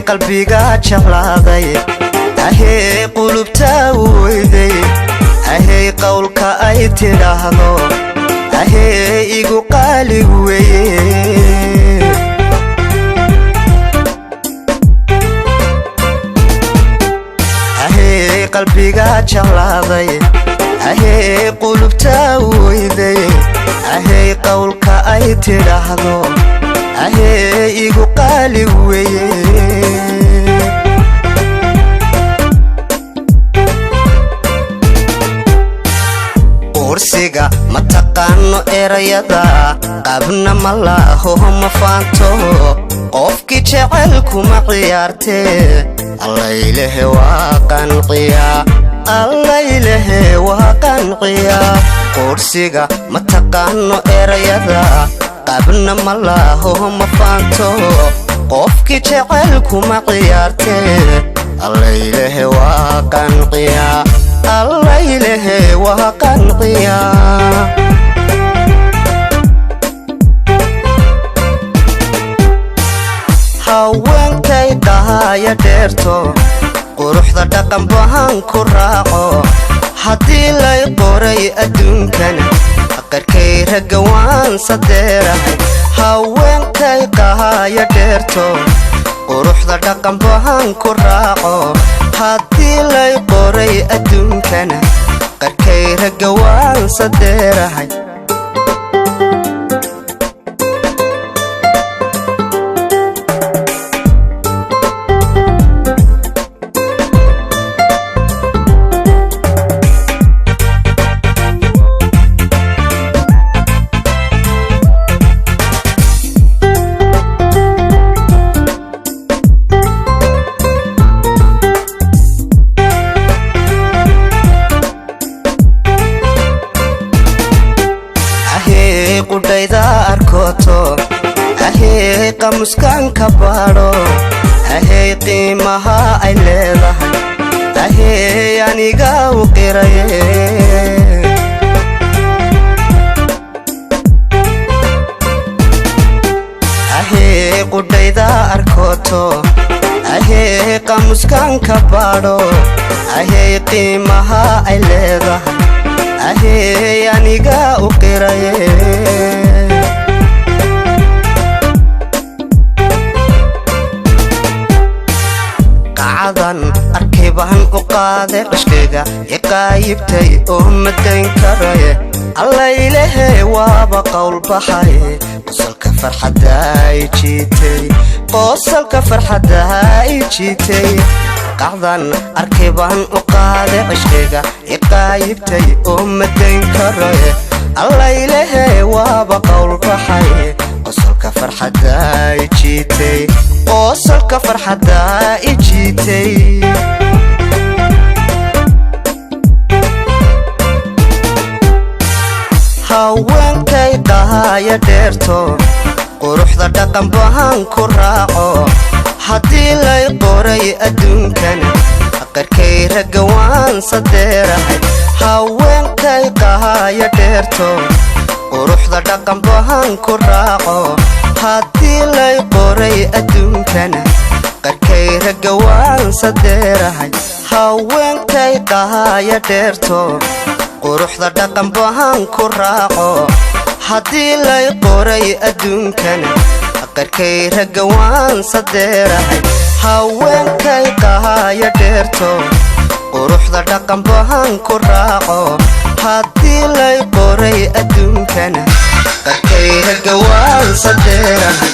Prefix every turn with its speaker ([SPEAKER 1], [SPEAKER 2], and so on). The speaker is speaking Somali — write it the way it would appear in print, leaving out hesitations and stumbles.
[SPEAKER 1] qalbiga jeclaaday ahee qulubta weyday ahee qowlka ay tidhaahdo ahee igu qaali weeye ahee qalbiga jeclaaday ahee qulubta weyday ahee qowlka ay tidhaahdo ahee igu qaali weeye kursiga ma taqaano erayada qabna ma laho ma faanto qofkii jecelku ma ciyaartee allaylehe waa qanciyaa allaylehe waa qanciyaa kursiga ma taqaano erayada qabna ma laho ma faanto qofkii jecelku ma ciyaartee allaylehe waa qanciyaa allaylehe waa qanciyaa haweenkay dhahaya dheerto quruxda dhaqan bahan ku raaco haddii lay qoray adduunkan qarkay ragga waan sadeerahay haweenkay dhahaya dheerto quruxda dhaqan bahan ku raaco haddii lay qoray adduunkan qarkay ragga waan sadeerahay qudhayda arkoto ahee qamuskan ka baadho ahee qiimaha ay leedahay ahee aniga u qiraye ahee qudhayda arkoto ahee qamuskan ka baadho ahee qiimaha ay leedahay ahee aniga u qiraye qacadan arkay baan u qaaday cishqiga iqaayibtay oo madayn karaye allaylehe waaba qowl baxay qosolka farxadda ay jiitay qosolka farxadda ay jiitay qacdan arkay baan u qaaday cishqiga iqaayibtay oo madayn karaye allaylehe waaba qowl baxay qosolka farxadda ay jiitay qosolka farxadda ay jiitay haweenkay dhahaya dheerto quruxda dhaqan bahan ku raaco haddii lay qoray adduunkan qarkay ragga waan sadeerahay haweenkay dhahaya dheerto quruxda dhaqan bahan ku raaco haddii lay qoray adduunkan qarkay ragga waan sadeerahay haweenkay dhahaya dheerto quruxda dhaqan bahan ku raaco haddii lay qoray adduunkan qarkay ragga waan sadeerahay haweenkay dhahaya dheerto quruxda dhaqan bahan ku raaco haddii lay qoray adduunkan qarkay ragga waan sadeerahay